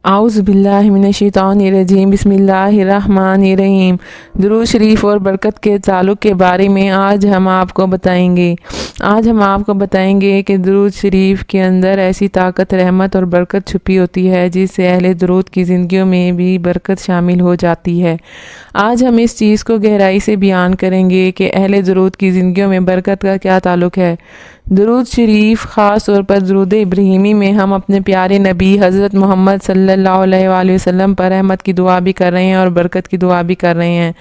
आउज़ बिल्लाहि मिनश्शैतानिर्रजीम बिस्मिल्लाहिर्रहमानिर्रहीम। दुरूद शरीफ और बरकत के ताल्लुक़ के बारे में आज हम आपको बताएंगे कि दुरूद शरीफ के अंदर ऐसी ताकत, रहमत और बरकत छुपी होती है जिससे अहले दुरूद की ज़िंदगियों में भी बरकत शामिल हो जाती है। आज हम इस चीज़ को गहराई से बयान करेंगे कि अहले दुरूद की ज़िंदगियों में बरकत का क्या ताल्लुक़ है। दुरूद शरीफ ख़ास तौर पर दुरूद इब्राहीमी में हम अपने प्यारे नबी हज़रत मोहम्मद सल्लल्लाहु अलैहि वसल्लम पर रहमत की दुआ भी कर रहे हैं और बरकत की दुआ भी कर रहे हैं।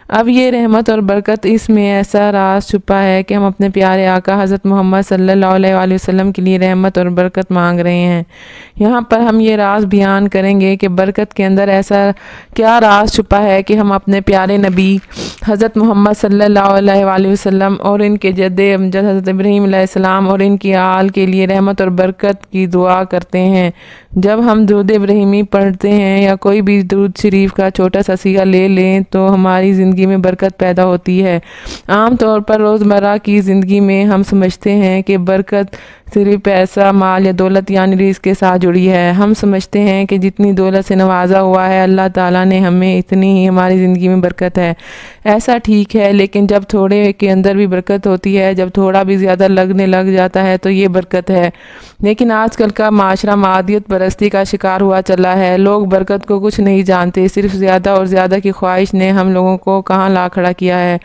अब ये रहमत और बरकत, इसमें ऐसा राज छुपा है कि हम अपने प्यारे आका हज़रत मोहम्मद सल्लल्लाहु अलैहि वसल्लम के लिए रहमत और बरकत मांग रहे हैं। यहाँ पर हम ये राज बयान करेंगे कि बरकत के अंदर ऐसा क्या राज छुपा है कि हम अपने प्यारे नबी हज़रत मोहम्मद सल्लल्लाहु अलैहि वसल्लम और इनके जद्दे अमजद हज़रत इब्राहीम अलैहिस्सलाम और इनकी आल के लिए रहमत और बरकत की दुआ करते हैं। जब हम दुरूद इब्राहीमी पढ़ते हैं या कोई भी दुरूद शरीफ का छोटा सा सीगा ले लें तो हमारी ज़िंदगी में बरकत पैदा होती है। आम तौर पर रोज़मर्रा की ज़िंदगी में हम समझते हैं कि बरकत सिर्फ पैसा, माल या दौलत यानी रिज़्क़ के साथ जुड़ी है। हम समझते हैं कि जितनी दौलत से नवाजा हुआ है अल्लाह ताला ने हमें, इतनी ही हमारी ज़िंदगी में बरकत है। ऐसा ठीक है, लेकिन जब थोड़े के अंदर भी बरकत होती है, जब थोड़ा भी ज़्यादा लगने लग जाता है तो ये बरकत है। लेकिन आजकल का माशरा मादियत परस्ती का शिकार हुआ चला है। लोग बरकत को कुछ नहीं जानते, सिर्फ ज़्यादा और ज़्यादा की ख्वाहिश ने हम लोगों को कहाँ ला खड़ा किया है।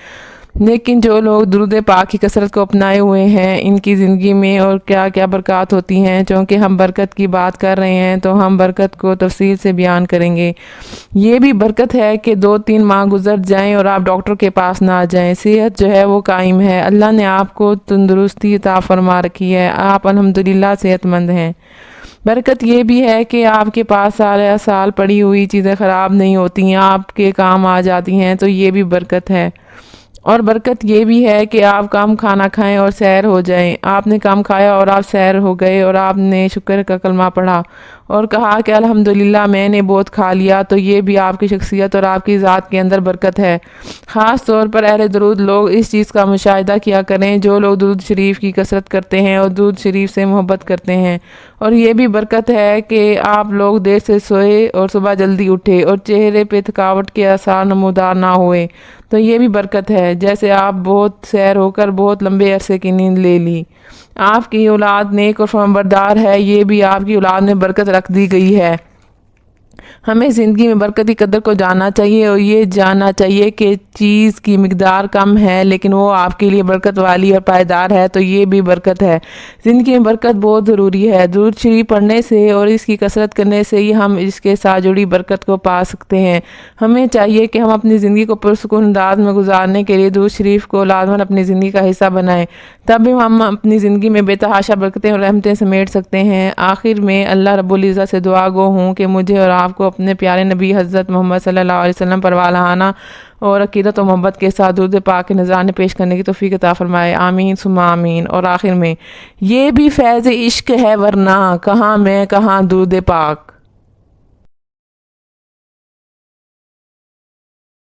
लेकिन जो लोग दुरूद पाक की कसरत को अपनाए हुए हैं, इनकी ज़िंदगी में और क्या क्या बरकत होती हैं। चूँकि हम बरकत की बात कर रहे हैं तो हम बरकत को तफसील से बयान करेंगे। ये भी बरकत है कि 2-3 माह गुजर जाएं और आप डॉक्टर के पास ना जाएं, सेहत जो है वो कायम है। अल्लाह ने आपको तंदुरुस्ती अता फरमा रखी है, आप अल्हम्दुलिल्लाह सेहतमंद हैं। बरकत ये भी है कि आपके पास साल साल पड़ी हुई चीज़ें ख़राब नहीं होती हैं, आपके काम आ जाती हैं, तो ये भी बरकत है। और बरकत ये भी है कि आप कम खाना खाएं और सैर हो जाएं। आपने कम खाया और आप सैर हो गए और आपने शुक्र का कलमा पढ़ा और कहा कि अल्हम्दुलिल्लाह मैंने बहुत खा लिया, तो ये भी आपकी शख्सियत और आपकी ज़ात के अंदर बरकत है। ख़ास तौर पर अहले दुरूद लोग इस चीज़ का मुशाहिदा किया करें, जो लोग दुरूद शरीफ की कसरत करते हैं और दुरूद शरीफ से मोहब्बत करते हैं। और ये भी बरकत है कि आप लोग देर से सोए और सुबह जल्दी उठे और चेहरे पे थकावट के आसार नमूदार ना हुए, तो ये भी बरकत है। जैसे आप बहुत सैर होकर बहुत लंबे अरसे की नींद ले ली। आपकी औलाद नेक और फरमाबरदार है, ये भी आपकी औलाद में बरकत रख दी गई है। हमें ज़िंदगी में बरकत की कदर को जानना चाहिए और ये जानना चाहिए कि चीज़ की मिकदार कम है लेकिन वो आपके लिए बरकत वाली और पायदार है, तो ये भी बरकत है। ज़िंदगी में बरकत बहुत ज़रूरी है। दुरूद शरीफ पढ़ने से और इसकी कसरत करने से ही हम इसके साथ जुड़ी बरकत को पा सकते हैं। हमें चाहिए कि हम अपनी ज़िंदगी को पुरसुकून अंदाज में गुजारने के लिए दुरूद शरीफ को लाज़मन अपनी ज़िंदगी का हिस्सा बनाएं, तब भी हम अपनी ज़िंदगी में बेतहाशा बरकतें और रहमतें समेट सकते हैं। आखिर में अल्लाह रब्बुल इज़्ज़त से दुआ गो हूँ कि मुझे और आपको अपने प्यारे नबी हज़रत मोहम्मद सल्लल्लाहु अलैहि वसल्लम पर वालाहाना और अक़ीदत और मोहब्बत के साथ दुरूद पाक के नज़राने पेश करने की तौफ़ीक़ अता फ़रमाए। आमीन सुम्मा आमीन। और आखिर में ये भी फैज़ इश्क है वरना कहाँ मैं कहाँ दुरूद पाक।